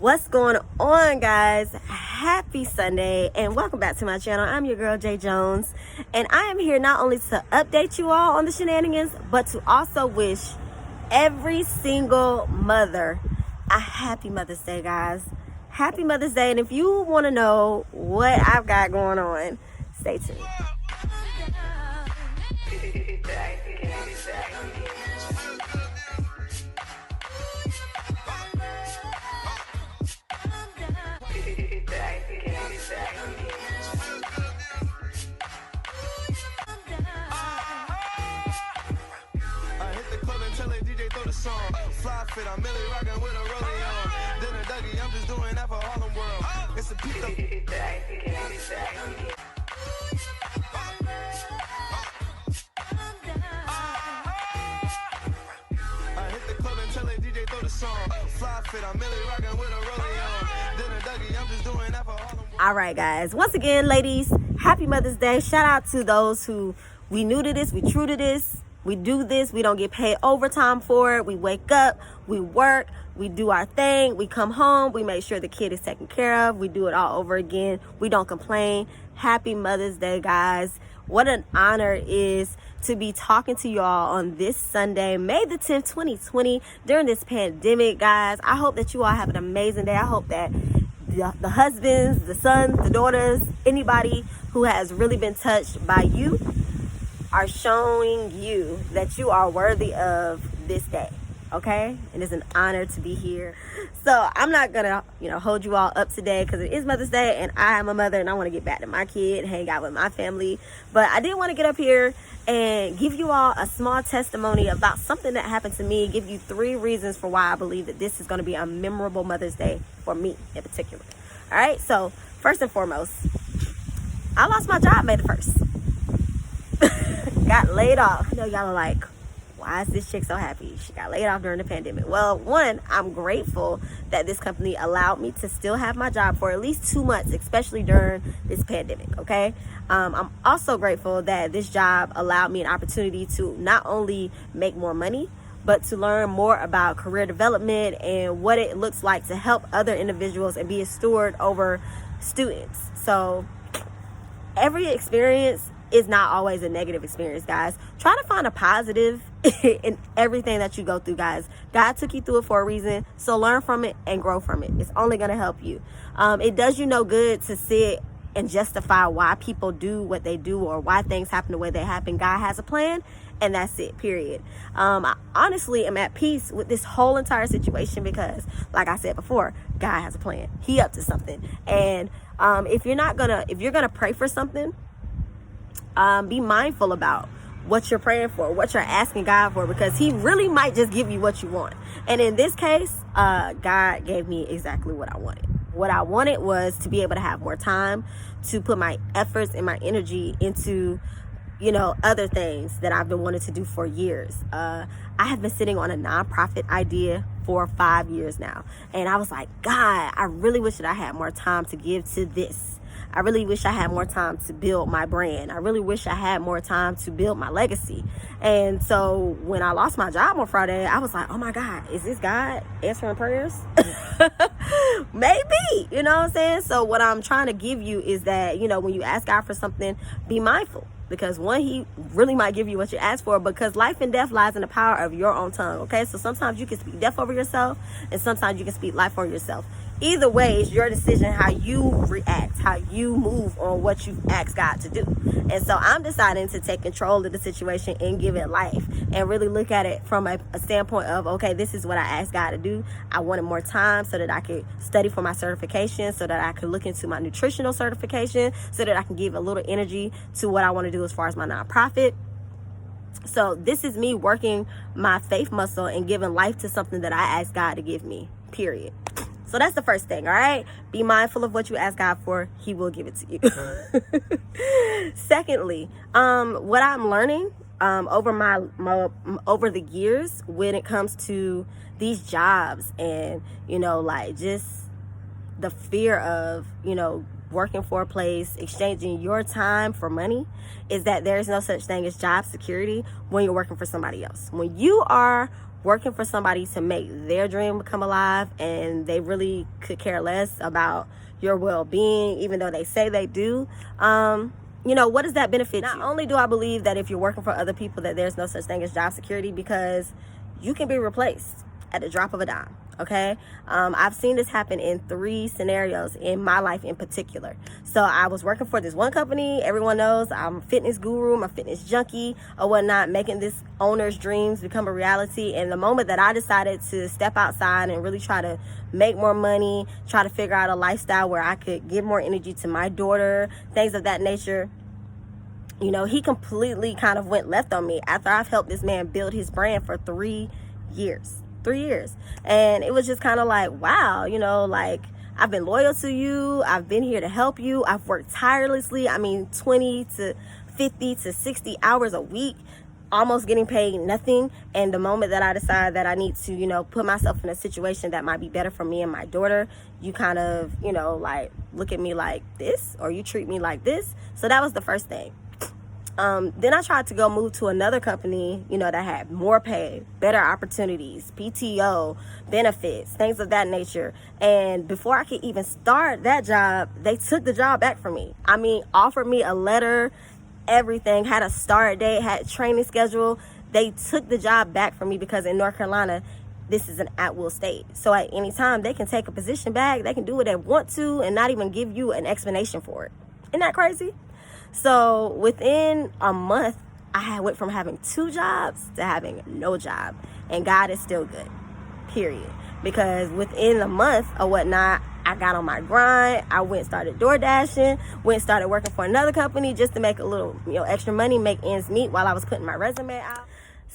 What's going on, guys? Happy Sunday and welcome back to my channel. I'm your girl Jay Jones, and I am here not only to update you all on the shenanigans, but to also wish every single mother a happy Mother's Day, guys. Happy Mother's Day. And if you want to know what I've got going on, stay tuned. Fly fit, I'm Millie rockin' with a rollie on. Dinner Dougie, I'm just doing that for Harlem World. It's a piece of I hit the club and tell the DJ throw the song. Fly fit, I'm Millie rockin' with a rollie on. Dinner Dougie, I'm just doing that for Harlem World. All right, guys. Once again, ladies, happy Mother's Day. Shout out to those who we new to this, we true to this. We do this. We don't get paid overtime for it. We wake up, we work, we do our thing, we come home, we make sure the kid is taken care of. We do it all over again. We don't complain. Happy Mother's Day, guys. What an honor it is to be talking to y'all on this Sunday, May the 10th, 2020, during this pandemic, guys. I hope that you all have an amazing day. I hope that the husbands, the sons, the daughters, anybody who has really been touched by you are showing you that you are worthy of this day, okay? And it's an honor to be here. So I'm not gonna, hold you all up today because it is Mother's Day and I am a mother and I want to get back to my kid, hang out with my family. But I did want to get up here and give you all a small testimony about something that happened to me, give you 3 reasons for why I believe that this is going to be a memorable Mother's Day for me in particular. All right, so first and foremost, I lost my job May the 1st. Got laid off. I know y'all are like, why is this chick so happy? She got laid off during the pandemic. Well, one, I'm grateful that this company allowed me to still have my job for at least 2 months, especially during this pandemic, okay? I'm also grateful that this job allowed me an opportunity to not only make more money, but to learn more about career development and what it looks like to help other individuals and be a steward over students. So every experience is not always a negative experience, guys. Try to find a positive in everything that you go through, guys. God took you through it for a reason, so learn from it and grow from it. It's only going to help you. It does you no good to sit and justify why people do what they do or why things happen the way they happen. God has a plan, and that's it, period. I honestly am at peace with this whole entire situation because, like I said before, God has a plan. He up to something. And if you're gonna pray for something, be mindful about what you're praying for, what you're asking God for, because he really might just give you what you want. And in this case, God gave me exactly what I wanted. What I wanted was to be able to have more time to put my efforts and my energy into, other things that I've been wanting to do for years. I have been sitting on a nonprofit idea for 5 years now. And I was like, God, I really wish that I had more time to give to this. I really wish I had more time to build my brand. I really wish I had more time to build my legacy. And so when I lost my job on Friday, I was like, oh my God, is this God answering prayers? Maybe, you know what I'm saying? So what I'm trying to give you is that, when you ask God for something, be mindful. Because one, he really might give you what you ask for, because life and death lies in the power of your own tongue, okay? So sometimes you can speak death over yourself, and sometimes you can speak life over yourself. Either way, it's your decision how you react, how you move on what you've asked God to do. And so I'm deciding to take control of the situation and give it life and really look at it from a standpoint of, okay, this is what I asked God to do. I wanted more time so that I could study for my certification, so that I could look into my nutritional certification, so that I can give a little energy to what I want to do as far as my nonprofit. So this is me working my faith muscle and giving life to something that I asked God to give me, period. So that's the first thing, all right? Be mindful of what you ask God for. He will give it to you. Secondly, what I'm learning over the years when it comes to these jobs and, just the fear of, working for a place, exchanging your time for money, is that there's no such thing as job security when you're working for somebody else. When you are working for somebody to make their dream come alive, and they really could care less about your well-being, even though they say they do, what does that benefit you? Not only do I believe that if you're working for other people that there's no such thing as job security, because you can be replaced at the drop of a dime. Okay, I've seen this happen in 3 scenarios in my life in particular. So I was working for this one company. Everyone knows I'm a fitness guru, I'm a fitness junkie or whatnot, making this owner's dreams become a reality. And the moment that I decided to step outside and really try to make more money, try to figure out a lifestyle where I could give more energy to my daughter, things of that nature, he completely kind of went left on me after I've helped this man build his brand for 3 years. 3 years. And it was just kind of like, wow, I've been loyal to you. I've been here to help you. I've worked tirelessly. 20 to 50 to 60 hours a week, almost getting paid nothing. And the moment that I decide that I need to, put myself in a situation that might be better for me and my daughter, you kind of, look at me like this, or you treat me like this. So that was the first thing. Then I tried to go move to another company, that had more pay, better opportunities, PTO, benefits, things of that nature. And before I could even start that job, they took the job back from me. Offered me a letter, everything, had a start date, had a training schedule. They took the job back from me because in North Carolina, this is an at-will state. So at any time, they can take a position back. They can do what they want to and not even give you an explanation for it. Isn't that crazy? So within a month, I went from having 2 jobs to having no job. And God is still good, period. Because within a month or whatnot, I got on my grind. I went and started door dashing, went and started working for another company just to make a little extra money, make ends meet while I was putting my resume out.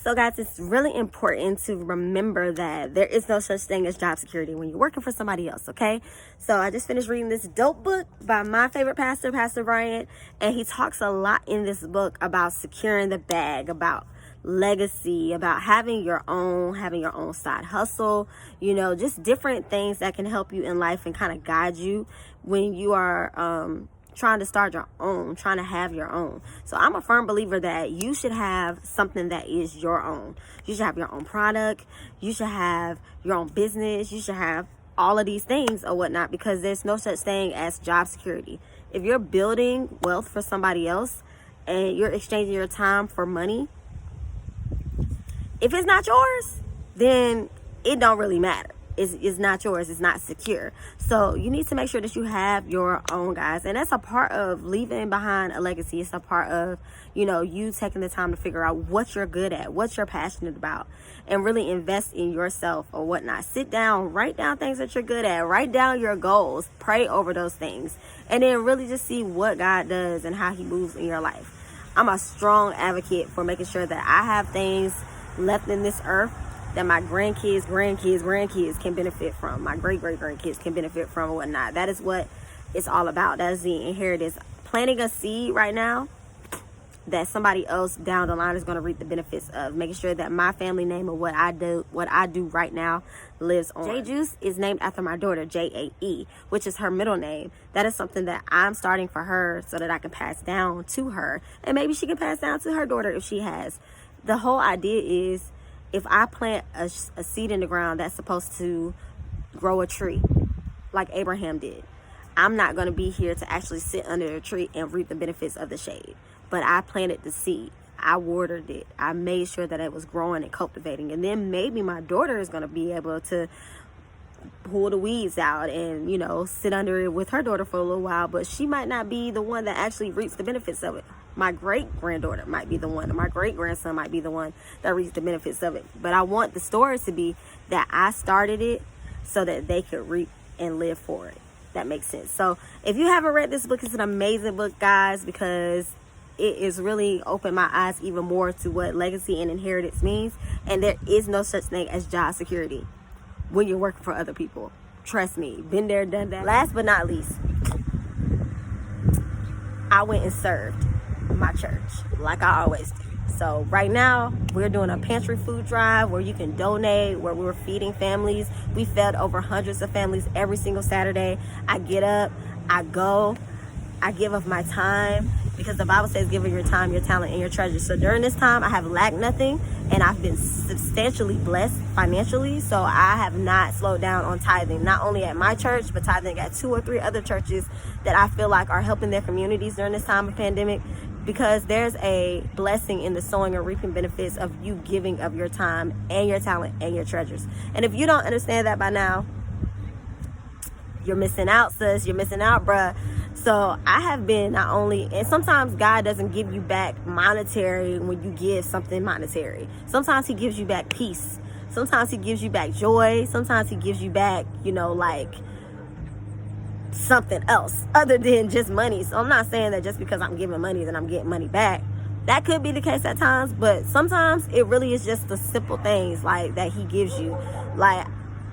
So guys, it's really important to remember that there is no such thing as job security when you're working for somebody else, okay? So I just finished reading this dope book by my favorite pastor, Pastor Bryant, and he talks a lot in this book about securing the bag, about legacy, about having your own side hustle, just different things that can help you in life and kind of guide you when you are trying to start your own, trying to have your own. So I'm a firm believer that you should have something that is your own. You should have your own product. You should have your own business. You should have all of these things or whatnot, because there's no such thing as job security. If you're building wealth for somebody else and you're exchanging your time for money, if it's not yours, then it don't really matter. It's not yours. It's not secure. So you need to make sure that you have your own, guys. And that's a part of leaving behind a legacy. It's a part of, you taking the time to figure out what you're good at, what you're passionate about, and really invest in yourself or whatnot. Sit down, write down things that you're good at, write down your goals, pray over those things, and then really just see what God does and how he moves in your life. I'm a strong advocate for making sure that I have things left in this earth that my grandkids can benefit from, my great-great-grandkids can benefit from, and whatnot. That is what it's all about. That is the inheritance. Planting a seed right now that somebody else down the line is going to reap the benefits of. Making sure that my family name of what I do right now lives on. J Juice is named after my daughter, Jae, which is her middle name. That is something that I'm starting for her so that I can pass down to her, and maybe she can pass down to her daughter if she has. The whole idea is, if I plant a seed in the ground that's supposed to grow a tree, like Abraham did, I'm not going to be here to actually sit under a tree and reap the benefits of the shade. But I planted the seed. I watered it. I made sure that it was growing and cultivating. And then maybe my daughter is going to be able to pull the weeds out and, sit under it with her daughter for a little while. But she might not be the one that actually reaps the benefits of it. My great-granddaughter might be the one, or my great-grandson might be the one that reaps the benefits of it. But I want the story to be that I started it so that they could reap and live for it. That makes sense. So if you haven't read this book, it's an amazing book, guys, because it is really opened my eyes even more to what legacy and inheritance means. And there is no such thing as job security when you're working for other people. Trust me, been there, done that. Last but not least, I went and served my church like I always do. So right now we're doing a pantry food drive where you can donate, where we're feeding families. We fed over hundreds of families every single Saturday. I get up, I go, I give of my time, because the Bible says give of your time, your talent, and your treasure. So during this time, I have lacked nothing, and I've been substantially blessed financially. So I have not slowed down on tithing, not only at my church, but tithing at 2 or 3 other churches that I feel like are helping their communities during this time of pandemic, because there's a blessing in the sowing and reaping benefits of you giving of your time and your talent and your treasures. And if you don't understand that by now, you're missing out, sis. You're missing out, bruh. So I have been not only, and sometimes God doesn't give you back monetary when you give something monetary. Sometimes he gives you back peace. Sometimes he gives you back joy. Sometimes he gives you back, like something else other than just money. So I'm not saying that just because I'm giving money that I'm getting money back. That could be the case at times, but sometimes it really is just the simple things like that he gives you. Like,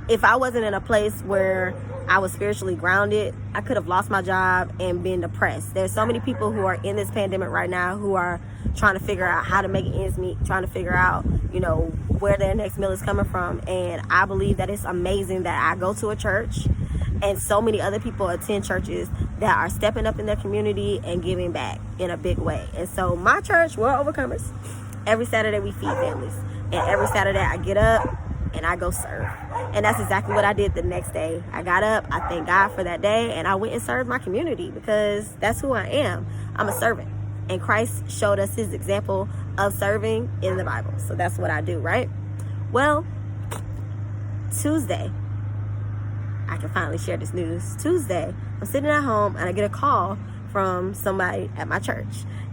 if I wasn't in a place where I was spiritually grounded, I could have lost my job and been depressed. There's so many people who are in this pandemic right now who are trying to figure out how to make ends meet, trying to figure out, where their next meal is coming from. And I believe that it's amazing that I go to a church and so many other people attend churches that are stepping up in their community and giving back in a big way. And so my church, we're Overcomers. Every Saturday we feed families. And every Saturday I get up and I go serve. And that's exactly what I did the next day. I got up, I thank God for that day, and I went and served my community because that's who I am. I'm a servant. And Christ showed us his example of serving in the Bible. So that's what I do, right? Well, Tuesday, I can finally share this news. Tuesday, I'm sitting at home and I get a call from somebody at my church.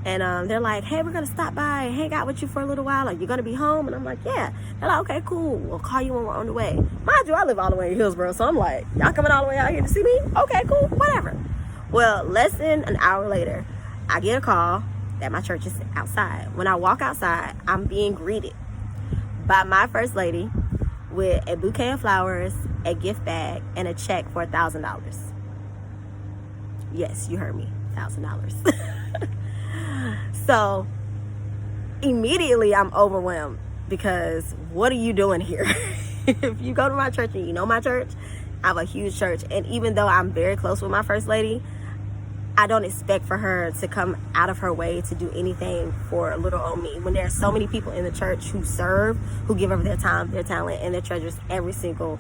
And they're like, hey, we're going to stop by and hang out with you for a little while. Are you going to be home? And I'm like, yeah. They're like, okay, cool. We'll call you when we're on the way. Mind you, I live all the way in Hillsborough. So I'm like, y'all coming all the way out here to see me? Okay, cool. Whatever. Well, less than an hour later, I get a call that my church is outside. When I walk outside, I'm being greeted by my first lady with a bouquet of flowers, a gift bag, and a check for $1,000. Yes, you heard me. $1,000. So immediately I'm overwhelmed because what are you doing here? If you go to my church and you know my church, I have a huge church. And even though I'm very close with my first lady, I don't expect for her to come out of her way to do anything for little old me. When there are so many people in the church who serve, who give over their time, their talent, and their treasures every single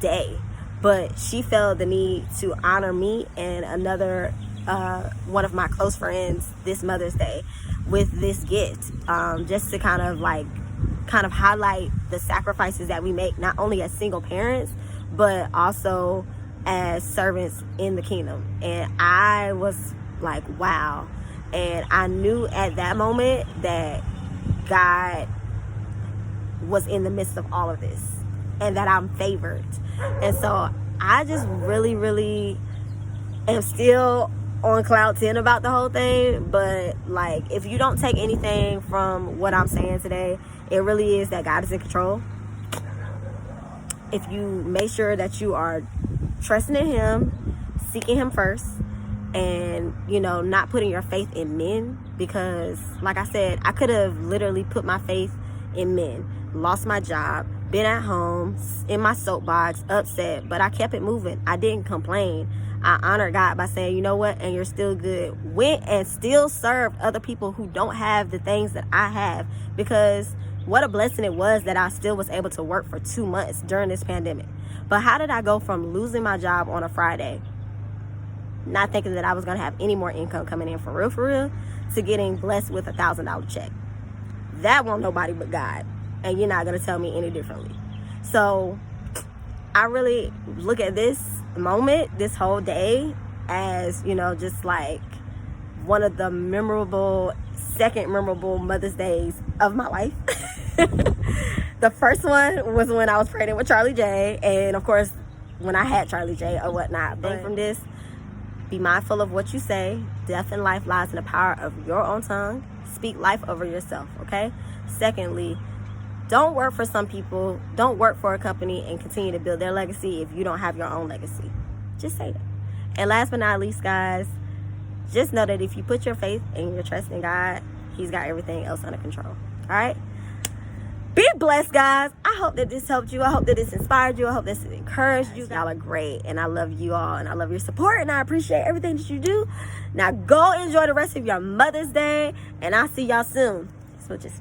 day. But she felt the need to honor me and another one of my close friends this Mother's Day with this gift, just to kind of highlight the sacrifices that we make, not only as single parents, but also as servants in the kingdom. And I was like, wow. And I knew at that moment that God was in the midst of all of this and that I'm favored. And so I just really, really am still on cloud 10 about the whole thing. But like, if you don't take anything from what I'm saying today, it really is that God is in control. If you make sure that you are trusting in him, seeking him first, and not putting your faith in men, because like I said, I could have literally put my faith in men, lost my job, been at home in my soapbox, upset, but I kept it moving. I didn't complain. I honored God by saying, you know what, and you're still good. Went and still served other people who don't have the things that I have, because what a blessing it was that I still was able to work for 2 months during this pandemic. But how did I go from losing my job on a Friday, not thinking that I was going to have any more income coming in for real, to getting blessed with $1,000 check? That won't nobody but God. And you're not going to tell me any differently. So I really look at this moment, this whole day, as, just like one of the second memorable Mother's Days of my life. The first one was when I was pregnant with Charlie J. And of course, when I had Charlie J or whatnot. But from this, be mindful of what you say. Death and life lies in the power of your own tongue. Speak life over yourself, okay? Secondly, don't work for some people. Don't work for a company and continue to build their legacy if you don't have your own legacy. Just say that. And last but not least, guys, just know that if you put your faith and your trust in God, he's got everything else under control. All right? Be blessed, guys. I hope that this helped you. I hope that this inspired you. I hope this encouraged you. Y'all are great, and I love you all, and I love your support, and I appreciate everything that you do. Now go enjoy the rest of your Mother's Day, and I'll see y'all soon. Switches.